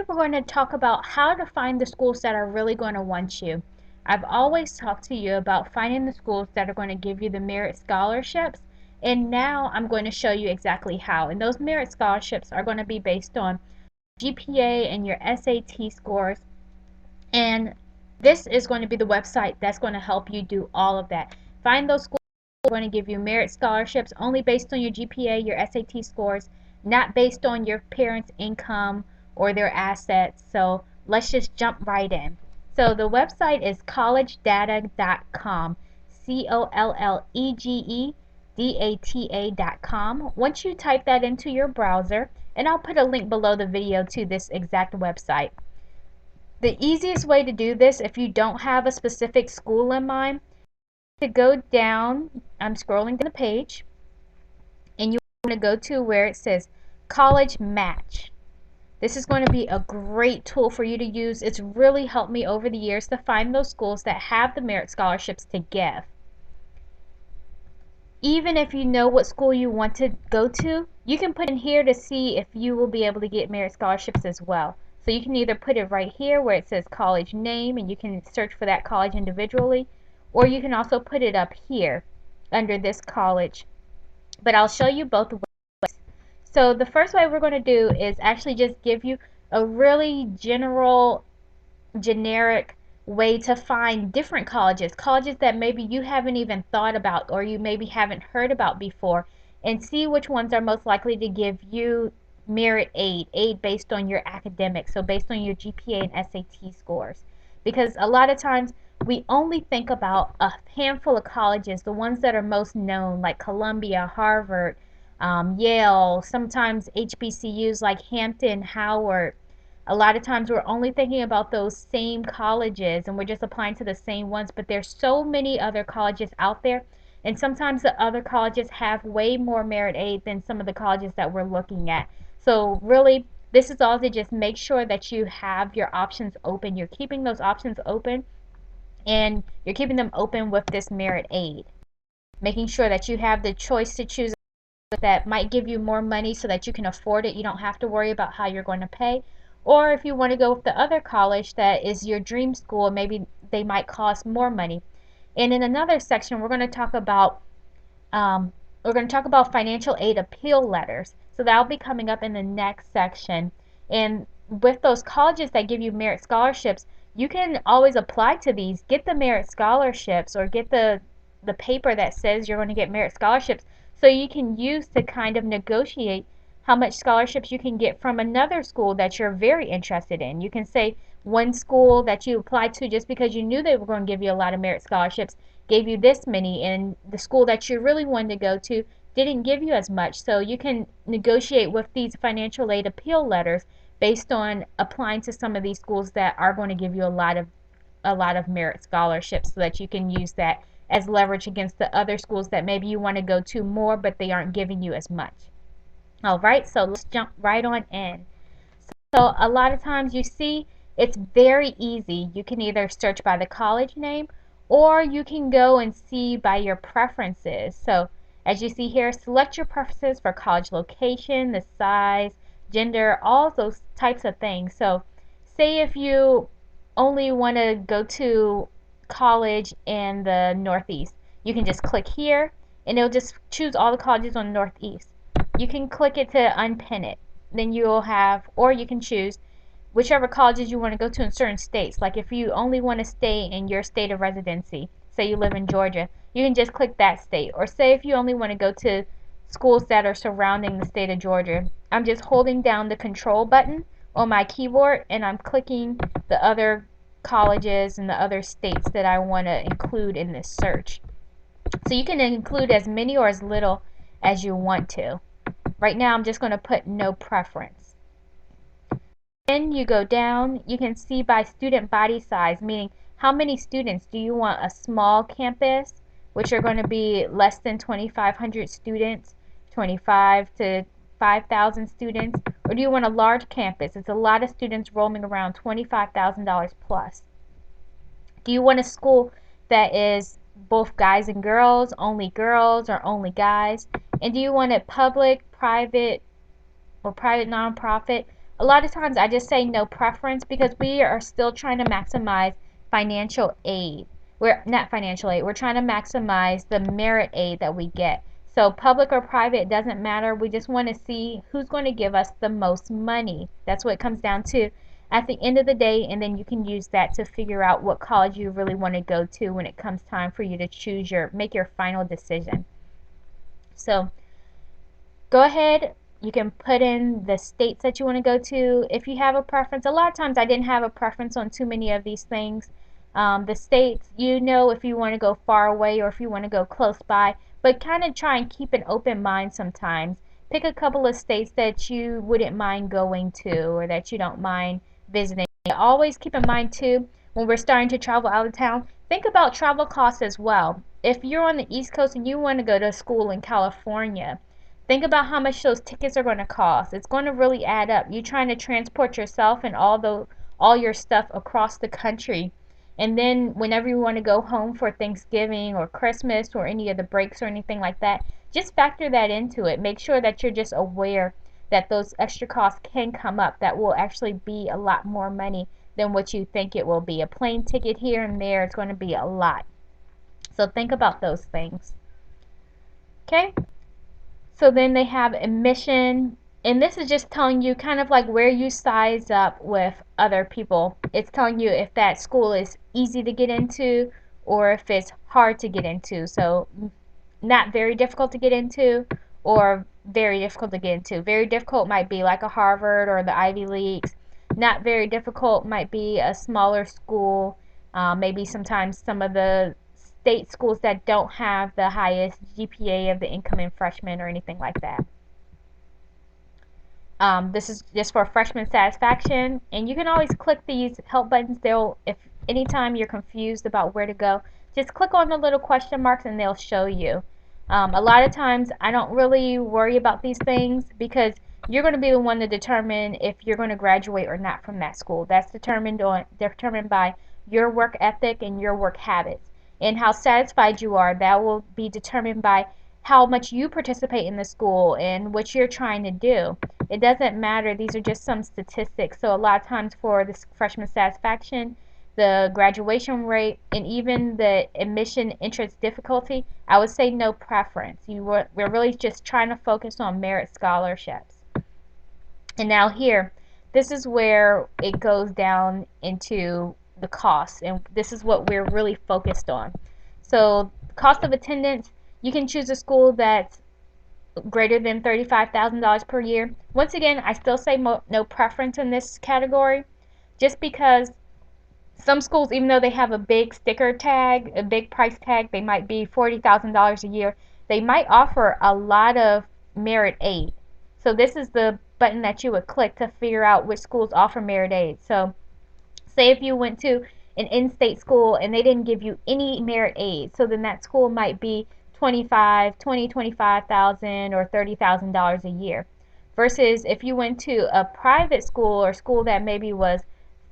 we're going to talk about how to find the schools that are really going to want you. I've always talked to you about finding the schools that are going to give you the merit scholarships, and now I'm going to show you exactly how. And those merit scholarships are going to be based on GPA and your SAT scores, and this is going to be the website that's going to help you do all of that. Find those schools that are going to give you merit scholarships only based on your GPA, your SAT scores, not based on your parents' income or their assets. So let's just jump right in. So the website is collegedata.com, collegedata.com. Once you type that into your browser, and I'll put a link below the video to this exact website. The easiest way to do this, if you don't have a specific school in mind, to go down, I'm scrolling down the page, and you want to go to where it says College Match. This is going to be a great tool for you to use. It's really helped me over the years to find those schools that have the merit scholarships to give. Even if you know what school you want to go to, you can put in here to see if you will be able to get merit scholarships as well. So you can either put it right here where it says college name and you can search for that college individually, or you can also put it up here under this college. But I'll show you both ways. So the first way we're going to do is actually just give you a really generic way to find different colleges that maybe you haven't even thought about or you maybe haven't heard about before, and see which ones are most likely to give you merit aid based on your academics, so based on your GPA and SAT scores. Because a lot of times we only think about a handful of colleges, the ones that are most known, like Columbia, Harvard, Yale, sometimes HBCUs like Hampton, Howard. A lot of times we're only thinking about those same colleges and we're just applying to the same ones, but there's so many other colleges out there, and sometimes the other colleges have way more merit aid than some of the colleges that we're looking at. So really, this is all to just make sure that you have your options open. You're keeping those options open, and you're keeping them open with this merit aid. Making sure that you have the choice to choose that might give you more money so that you can afford it. You don't have to worry about how you're going to pay. Or if you want to go with the other college that is your dream school, maybe they might cost more money. And in another section, we're going to talk about financial aid appeal letters. So that'll be coming up in the next section. And with those colleges that give you merit scholarships, you can always apply to these, get the merit scholarships, or get the paper that says you're going to get merit scholarships, so you can use to kind of negotiate how much scholarships you can get from another school that you're very interested in. You can say one school that you applied to just because you knew they were going to give you a lot of merit scholarships gave you this many, and the school that you really wanted to go to didn't give you as much. So you can negotiate with these financial aid appeal letters based on applying to some of these schools that are going to give you a lot of merit scholarships, so that you can use that as leverage against the other schools that maybe you want to go to more but they aren't giving you as much. Alright, so let's jump right on in. So a lot of times you see it's very easy. You can either search by the college name, or you can go and see by your preferences. So as you see here, select your preferences for college location, the size, gender, all those types of things. So say if you only want to go to college in the Northeast, you can just click here and it'll just choose all the colleges on the Northeast. You can click it to unpin it. Then you'll have, or you can choose whichever colleges you want to go to in certain states. Like if you only want to stay in your state of residency, say you live in Georgia, you can just click that state. Or say if you only want to go to schools that are surrounding the state of Georgia, I'm just holding down the control button on my keyboard and I'm clicking the other colleges and the other states that I want to include in this search. So you can include as many or as little as you want to. Right now I'm just going to put no preference. Then you go down, you can see by student body size, meaning how many students. Do you want a small campus, which are going to be less than 2,500 students, 25 to 5,000 students, or do you want a large campus? It's a lot of students roaming around, $25,000 plus. Do you want a school that is both guys and girls, or only guys? And do you want it public, private, or private nonprofit, a lot of times I just say no preference because we are still trying to maximize financial aid. We're not financial aid, we're trying to maximize the merit aid that we get. So public or private, it doesn't matter. We just want to see who's going to give us the most money. That's what it comes down to at the end of the day, and then you can use that to figure out what college you really want to go to when it comes time for you to choose make your final decision. So go ahead, you can put in the states that you want to go to if you have a preference. A lot of times I didn't have a preference on too many of these things. The states, you know, if you want to go far away or if you want to go close by, but kind of try and keep an open mind sometimes. Pick a couple of states that you wouldn't mind going to or that you don't mind visiting. Always keep in mind too, when we're starting to travel out of town, think about travel costs as well. If you're on the East Coast and you want to go to school in California, think about how much those tickets are going to cost. It's going to really add up. You're trying to transport yourself and all your stuff across the country. And then whenever you want to go home for Thanksgiving or Christmas or any of the breaks or anything like that, just factor that into it. Make sure that you're just aware that those extra costs can come up that will actually be a lot more money than what you think it will be. A plane ticket here and there is going to be a lot. So think about those things. Okay? So then they have admission, and this is just telling you kind of like where you size up with other people. It's telling you if that school is easy to get into or if it's hard to get into. So not very difficult to get into or very difficult to get into. Very difficult might be like a Harvard or the Ivy Leagues. Not very difficult might be a smaller school, maybe sometimes some of the state schools that don't have the highest GPA of the incoming freshmen or anything like that. This is just for freshman satisfaction, and you can always click these help buttons. If anytime you're confused about where to go, just click on the little question marks and they'll show you. A lot of times I don't really worry about these things because you're going to be the one to determine if you're going to graduate or not from that school. That's determined by your work ethic and your work habits. And how satisfied you are, that will be determined by how much you participate in the school and what you're trying to do. It doesn't matter. These are just some statistics. So a lot of times for this freshman satisfaction, the graduation rate, and even the admission entrance difficulty, I would say no preference. We're really just trying to focus on merit scholarships. And now here, this is where it goes down into the cost, and this is what we're really focused on. So cost of attendance, you can choose a school that's greater than $35,000 per year. Once again, I still say no preference in this category, just because some schools, even though they have a big sticker tag, a big price tag, they might be $40,000 a year, they might offer a lot of merit aid. So this is the button that you would click to figure out which schools offer merit aid. So say if you went to an in-state school and they didn't give you any merit aid, so then that school might be $25,000 or $30,000 a year. Versus if you went to a private school or school that maybe was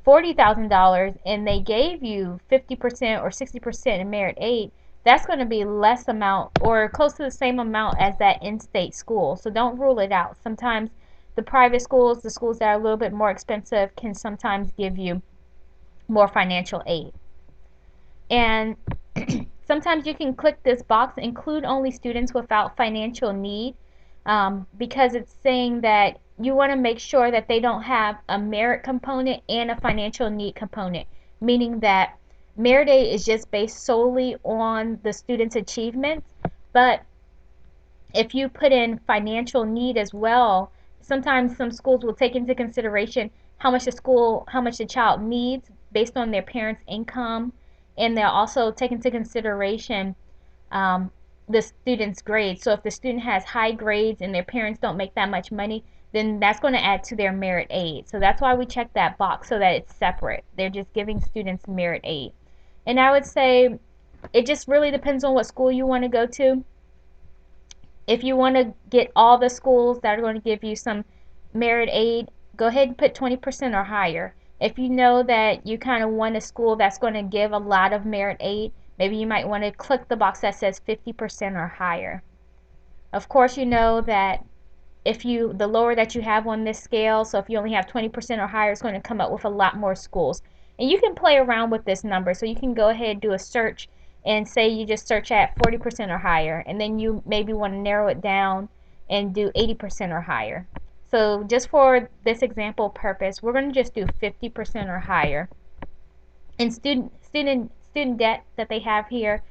$40,000 and they gave you 50% or 60% in merit aid, that's going to be less amount or close to the same amount as that in-state school. So don't rule it out. Sometimes the private schools, the schools that are a little bit more expensive, can sometimes give you more financial aid. And sometimes you can click this box, include only students without financial need, because it's saying that you want to make sure that they don't have a merit component and a financial need component, meaning that merit aid is just based solely on the student's achievements, but if you put in financial need as well, sometimes some schools will take into consideration how much the child needs based on their parents' income, and they'll also take into consideration the student's grades. So if the student has high grades and their parents don't make that much money, then that's going to add to their merit aid. So that's why we check that box so that it's separate. They're just giving students merit aid. And I would say it just really depends on what school you want to go to. If you want to get all the schools that are going to give you some merit aid, go ahead and put 20% or higher. If you know that you kind of want a school that's going to give a lot of merit aid, maybe you might want to click the box that says 50% or higher. Of course, you know that the lower that you have on this scale, so if you only have 20% or higher, it's going to come up with a lot more schools. And you can play around with this number. So you can go ahead and do a search and say you just search at 40% or higher, and then you maybe want to narrow it down and do 80% or higher. So just for this example purpose, we're going to just do 50% or higher. And student debt that they have here,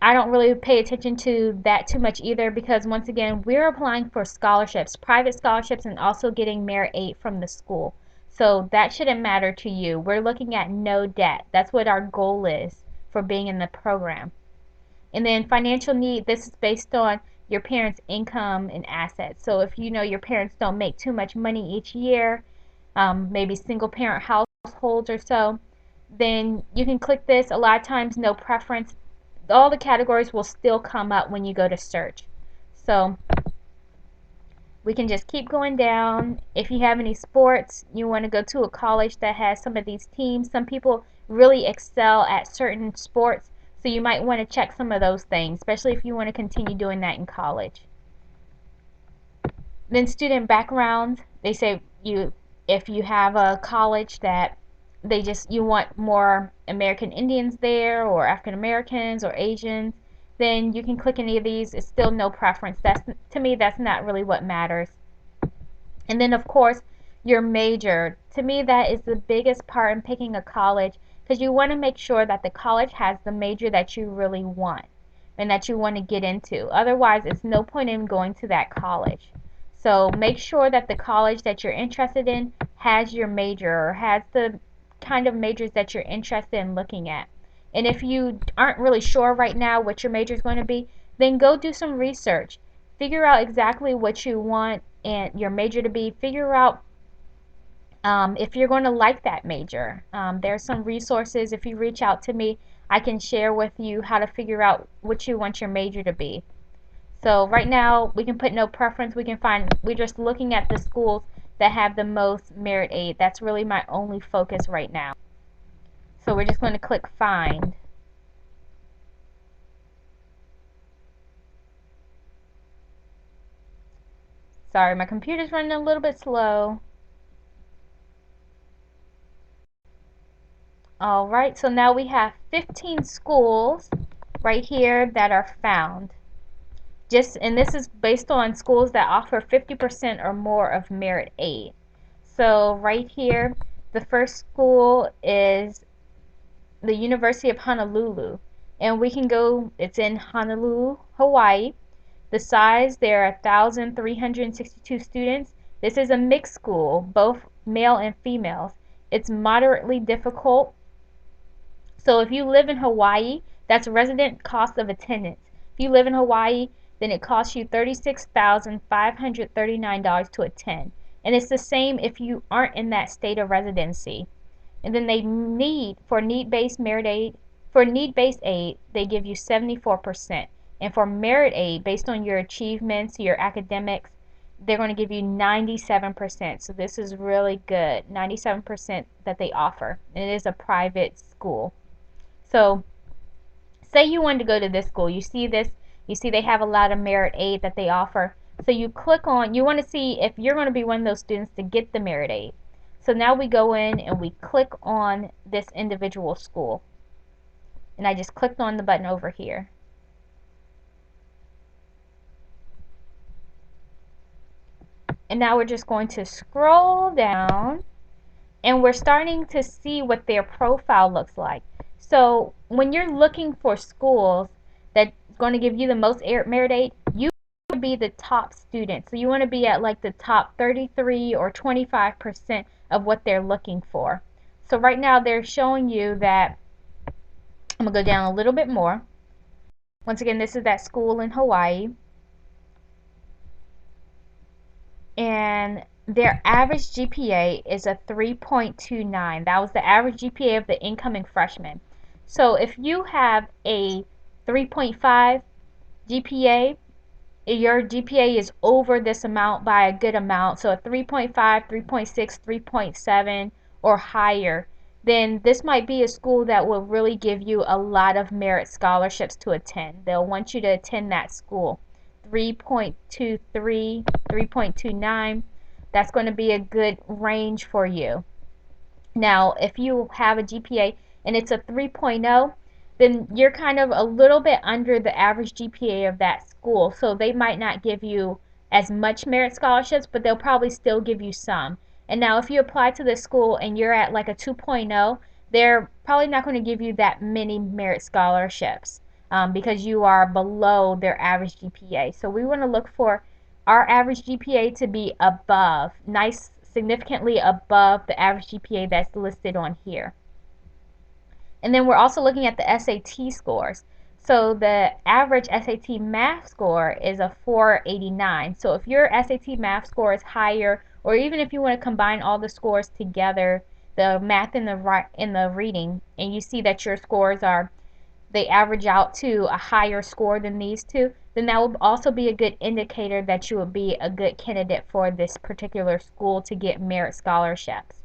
I don't really pay attention to that too much either, because once again, we're applying for scholarships, private scholarships, and also getting merit aid from the school. So that shouldn't matter to you. We're looking at no debt. That's what our goal is for being in the program. And then financial need, this is based on your parents' income and assets. So if you know your parents don't make too much money each year, maybe single parent households or so, then you can click this. A lot of times, no preference. All the categories will still come up when you go to search. So we can just keep going down. If you have any sports, you want to go to a college that has some of these teams. Some people really excel at certain sports, so you might want to check some of those things, especially if you want to continue doing that in college. Then student background, they say if you have a college that you want more American Indians there, or African Americans, or Asians, then you can click any of these. It's still no preference. To me, that's not really what matters. And then of course your major. To me, that is the biggest part in picking a college, because you want to make sure that the college has the major that you really want and that you want to get into. Otherwise, it's no point in going to that college. So make sure that the college that you're interested in has your major, or has the kind of majors that you're interested in looking at. And if you aren't really sure right now what your major is going to be, then go do some research. Figure out exactly what you want and your major to be. Figure out if you're going to like that major. There's some resources. If you reach out to me, I can share with you how to figure out what you want your major to be. So right now we can put no preference. We're just looking at the schools that have the most merit aid. That's really my only focus right now. So we're just going to click find. Sorry, my computer's running a little bit slow. Alright, so now we have 15 schools right here that are found. And this is based on schools that offer 50% or more of merit aid. So right here, the first school is the University of Honolulu, and we can go, it's in Honolulu, Hawaii. The size, there are 1,362 students. This is a mixed school, both male and females. It's moderately difficult. So if you live in Hawaii, that's resident cost of attendance. If you live in Hawaii, then it costs you $36,539 to attend. And it's the same if you aren't in that state of residency. And then for need-based aid, they give you 74%. And for merit aid, based on your achievements, your academics, they're going to give you 97%. So this is really good. 97% that they offer. And it is a private school. So say you wanted to go to this school. You see they have a lot of merit aid that they offer. So you want to see if you're going to be one of those students to get the merit aid. So now we go in and we click on this individual school. And I just clicked on the button over here. And now we're just going to scroll down, and we're starting to see what their profile looks like. So when you're looking for schools that's going to give you the most merit aid, you want to be the top student. So you want to be at like the top 33 or 25% of what they're looking for. So right now they're showing you that, I'm going to go down a little bit more. Once again, this is that school in Hawaii. And their average GPA is a 3.29. That was the average GPA of the incoming freshman. So if you have a 3.5 GPA, your GPA is over this amount by a good amount. So a 3.5, 3.6, 3.7 or higher, then this might be a school that will really give you a lot of merit scholarships to attend. They'll want you to attend that school. 3.23, 3.29, that's going to be a good range for you. Now, if you have a GPA and it's a 3.0, then you're kind of a little bit under the average GPA of that school. So they might not give you as much merit scholarships, but they'll probably still give you some. And now, if you apply to this school and you're at like a 2.0, they're probably not going to give you that many merit scholarships because you are below their average GPA. So we want to look for our average GPA to be above, nice, significantly above the average GPA that's listed on here. And then we're also looking at the SAT scores. So the average SAT math score is a 489. So if your SAT math score is higher, or even if you want to combine all the scores together, the math and the reading, and you see that your scores are, they average out to a higher score than these two, then that will also be a good indicator that you would be a good candidate for this particular school to get merit scholarships.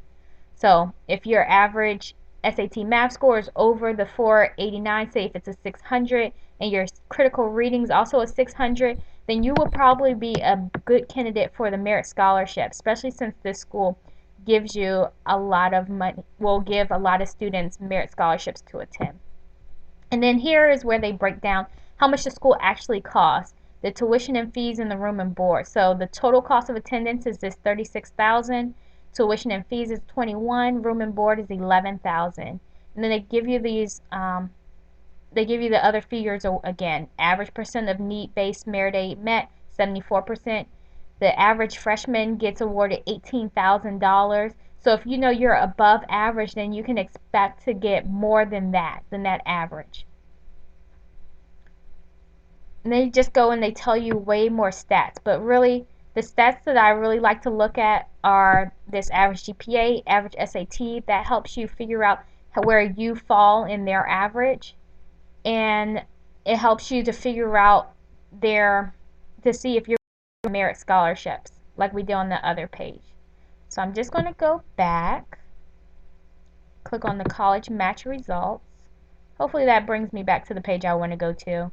So if your average SAT math score is over the 489, say if it's a 600, and your critical reading is also a 600, then you will probably be a good candidate for the merit scholarship, especially since this school gives you a lot of money, will give a lot of students merit scholarships to attend. And then here is where they break down how much the school actually costs, the tuition and fees and the room and board. So the total cost of attendance is this $36,000, tuition and fees is $21,000, room and board is $11,000. And then they give you these they give you the other figures again. Average percent of need-based merit aid met, 74%. The average freshman gets awarded $18,000. So if you know you're above average, then you can expect to get more than that average. And they just go and they tell you way more stats, but really the stats that I really like to look at are this average GPA, average SAT. That helps you figure out where you fall in their average, and it helps you to figure out to see if you're merit scholarships like we did on the other page. So I'm just going to go back, click on the college match results. Hopefully that brings me back to the page I want to go to.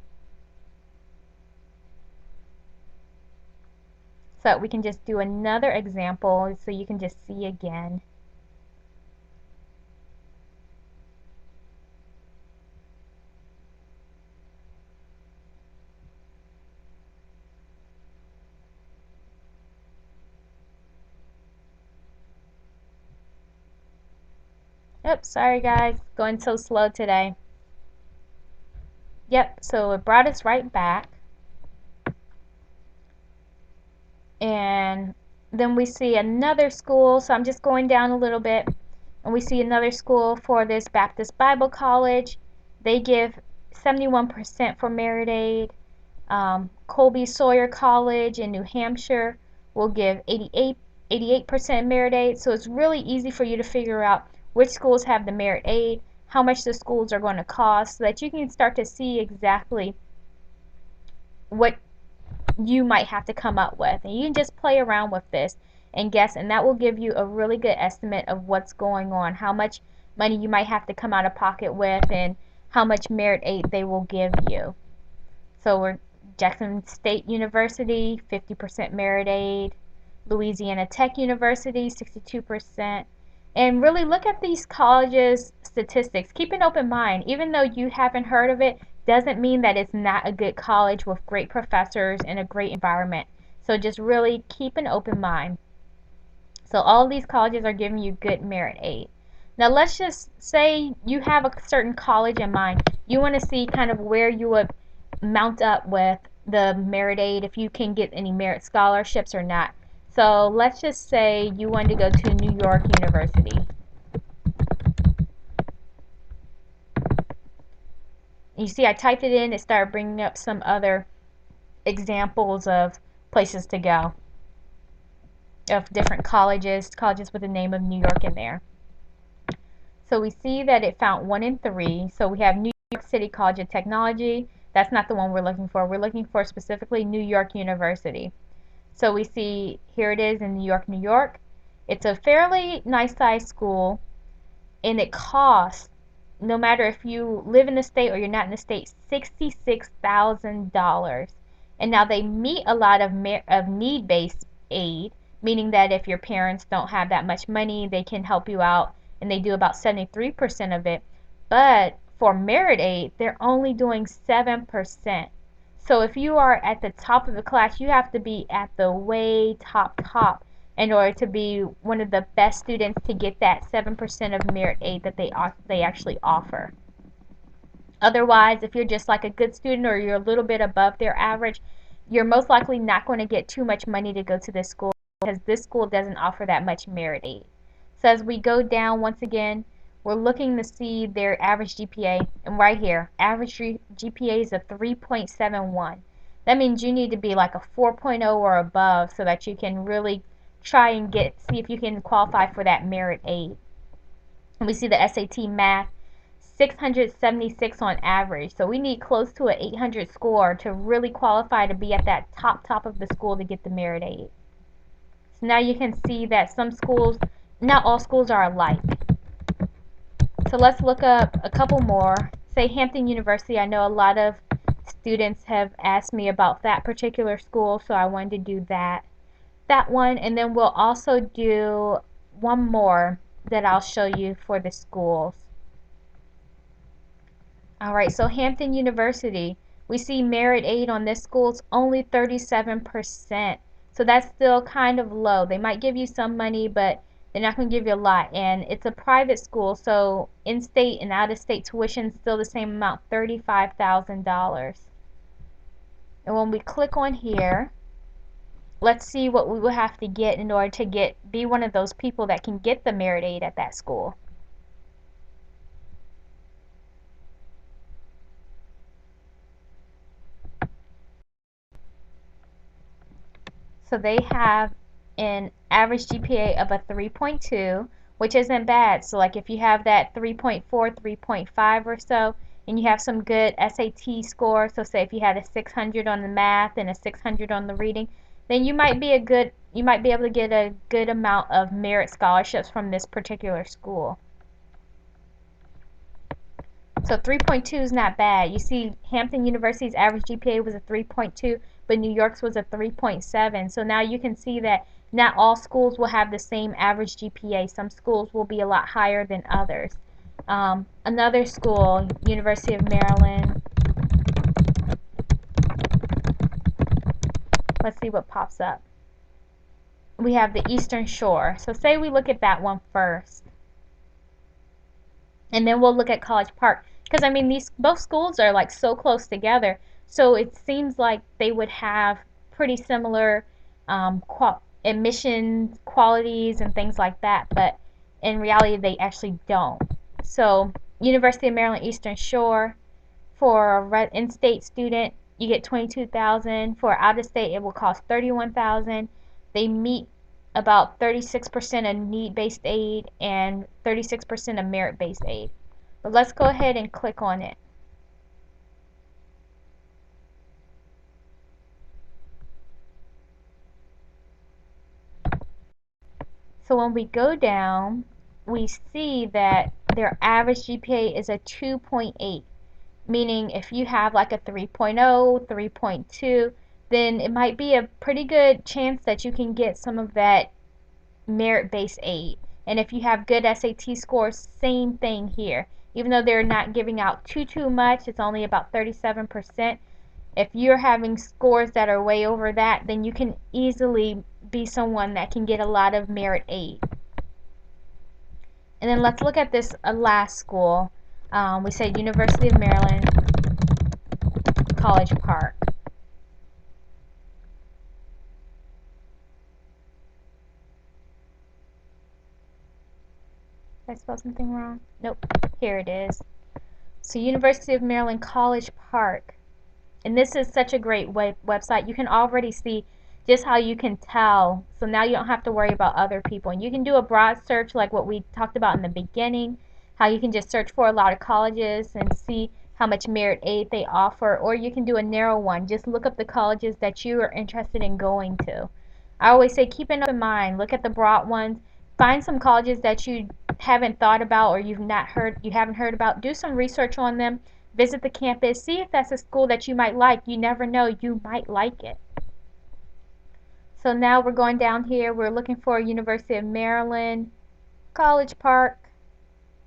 So we can just do another example so you can just see again. Oops, sorry guys, going so slow today. Yep, so it brought us right back. And then we see another school, so I'm just going down a little bit, and we see another school for this Baptist Bible College. They give 71% for merit aid. Colby Sawyer College in New Hampshire will give 88% merit aid. So it's really easy for you to figure out which schools have the merit aid, how much the schools are going to cost, so that you can start to see exactly what you might have to come up with. And you can just play around with this and guess, and that will give you a really good estimate of what's going on, how much money you might have to come out of pocket with, and how much merit aid they will give you. So we're Jackson State University, 50% merit aid. Louisiana Tech University, 62%. And really look at these colleges' statistics. Keep an open mind. Even though you haven't heard of it, doesn't mean that it's not a good college with great professors and a great environment. So just really keep an open mind. So all of these colleges are giving you good merit aid. Now let's just say you have a certain college in mind. You want to see kind of where you would mount up with the merit aid, if you can get any merit scholarships or not. So let's just say you wanted to go to New York University. You see I typed it in, it started bringing up some other examples of places to go, of different colleges with the name of New York in there. So we see that it found 1 in 3. So we have New York City College of Technology. That's not the one we're looking for. We're looking for specifically New York University. So we see here it is in New York, New York. It's a fairly nice sized school, and it costs, no matter if you live in the state or you're not in the state, $66,000. And now they meet a lot of need-based aid, meaning that if your parents don't have that much money, they can help you out, and they do about 73% of it. But for merit aid, they're only doing 7%. So if you are at the top of the class, you have to be at the way top in order to be one of the best students to get that 7% of merit aid that they actually offer. Otherwise, if you're just like a good student or you're a little bit above their average, you're most likely not going to get too much money to go to this school because this school doesn't offer that much merit aid. So as we go down, once again, we're looking to see their average GPA, and right here, average GPA is a 3.71. That means you need to be like a 4.0 or above so that you can really try and see if you can qualify for that merit aid. And we see the SAT math 676 on average. So we need close to an 800 score to really qualify to be at that top of the school to get the merit aid. So now you can see that some schools, not all schools are alike. So let's look up a couple more. Say Hampton University. I know a lot of students have asked me about that particular school, so I wanted to do that one, and then we'll also do one more that I'll show you for the schools. Alright, so Hampton University, we see merit aid on this school is only 37%. So that's still kind of low. They might give you some money, but they're not going to give you a lot. And it's a private school, so in-state and out-of-state tuition is still the same amount, $35,000. And when we click on here, let's see what we will have to get in order to be one of those people that can get the merit aid at that school. So they have an average GPA of a 3.2, which isn't bad. So like if you have that 3.4, 3.5 or so, and you have some good SAT score, so say if you had a 600 on the math and a 600 on the reading, then you might be able to get a good amount of merit scholarships from this particular school. So 3.2 is not bad. You see Hampton University's average GPA was a 3.2, but New York's was a 3.7. So now you can see that not all schools will have the same average GPA. Some schools will be a lot higher than others. Another school, University of Maryland. Let's see what pops up. We have the Eastern Shore. So say we look at that one first. And then we'll look at College Park. Because I mean, both schools are like so close together, so it seems like they would have pretty similar admission qualities and things like that, but in reality they actually don't. So University of Maryland Eastern Shore, for an in-state student you get $22,000. For out-of-state it will cost $31,000. They meet about 36% of need-based aid and 36% of merit-based aid. But let's go ahead and click on it. So when we go down, we see that their average GPA is a 2.8, meaning if you have like a 3.0, 3.2, then it might be a pretty good chance that you can get some of that merit-based aid. And if you have good SAT scores, same thing here. Even though they're not giving out too much, it's only about 37%. If you're having scores that are way over that, then you can easily be someone that can get a lot of merit aid. And then let's look at this last school. We said University of Maryland, College Park. Did I spell something wrong? Nope. Here it is. So University of Maryland College Park. And this is such a great website. You can already see just how you can tell. So now you don't have to worry about other people. And you can do a broad search like what we talked about in the beginning, how you can just search for a lot of colleges and see how much merit aid they offer. Or you can do a narrow one. Just look up the colleges that you are interested in going to. I always say keep an open mind. Look at the broad ones. Find some colleges that you haven't thought about or you haven't heard about. Do some research on them. Visit the campus, see if that's a school that you might like. You never know, you might like it. So now we're going down here. We're looking for University of Maryland, College Park.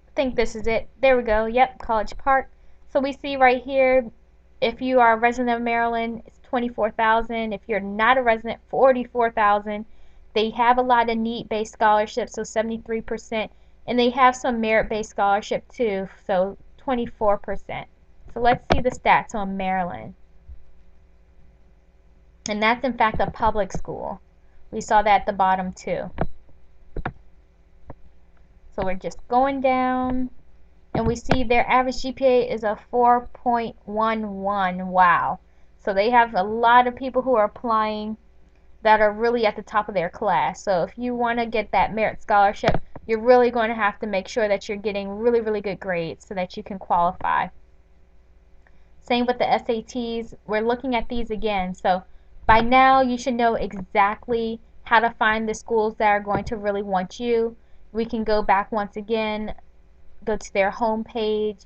I think this is it. There we go. Yep, College Park. So we see right here, if you are a resident of Maryland, it's 24,000. If you're not a resident, 44,000. They have a lot of need-based scholarships, so 73%, and they have some merit-based scholarship too, so 24%. So let's see the stats on Maryland. And that's in fact a public school. We saw that at the bottom too. So we're just going down, and we see their average GPA is a 4.11. Wow. So they have a lot of people who are applying that are really at the top of their class. So if you want to get that merit scholarship, you're really going to have to make sure that you're getting really, really good grades so that you can qualify. Same with the SATs. We're looking at these again. So by now you should know exactly how to find the schools that are going to really want you. We can go back once again, go to their home page,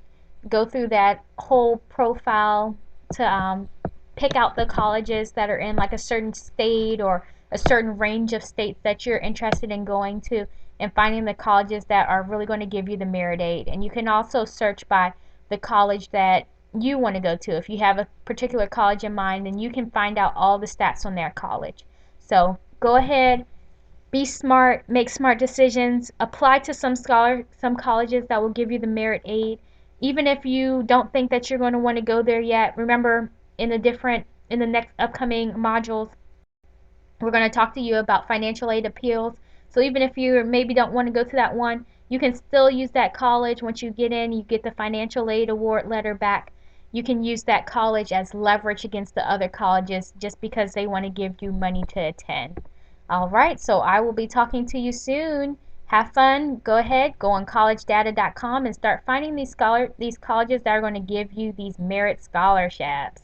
go through that whole profile to pick out the colleges that are in like a certain state or a certain range of states that you're interested in going to, and finding the colleges that are really going to give you the merit aid. And you can also search by the college that you want to go to. If you have a particular college in mind, then you can find out all the stats on their college. So go ahead, be smart, make smart decisions, apply to some colleges that will give you the merit aid. Even if you don't think that you're going to want to go there yet, remember in the next upcoming modules, we're going to talk to you about financial aid appeals. So even if you maybe don't want to go to that one, you can still use that college. Once you get in, you get the financial aid award letter back. You can use that college as leverage against the other colleges just because they want to give you money to attend. Alright, so I will be talking to you soon. Have fun. Go ahead, go on collegedata.com and start finding these colleges that are going to give you these merit scholarships.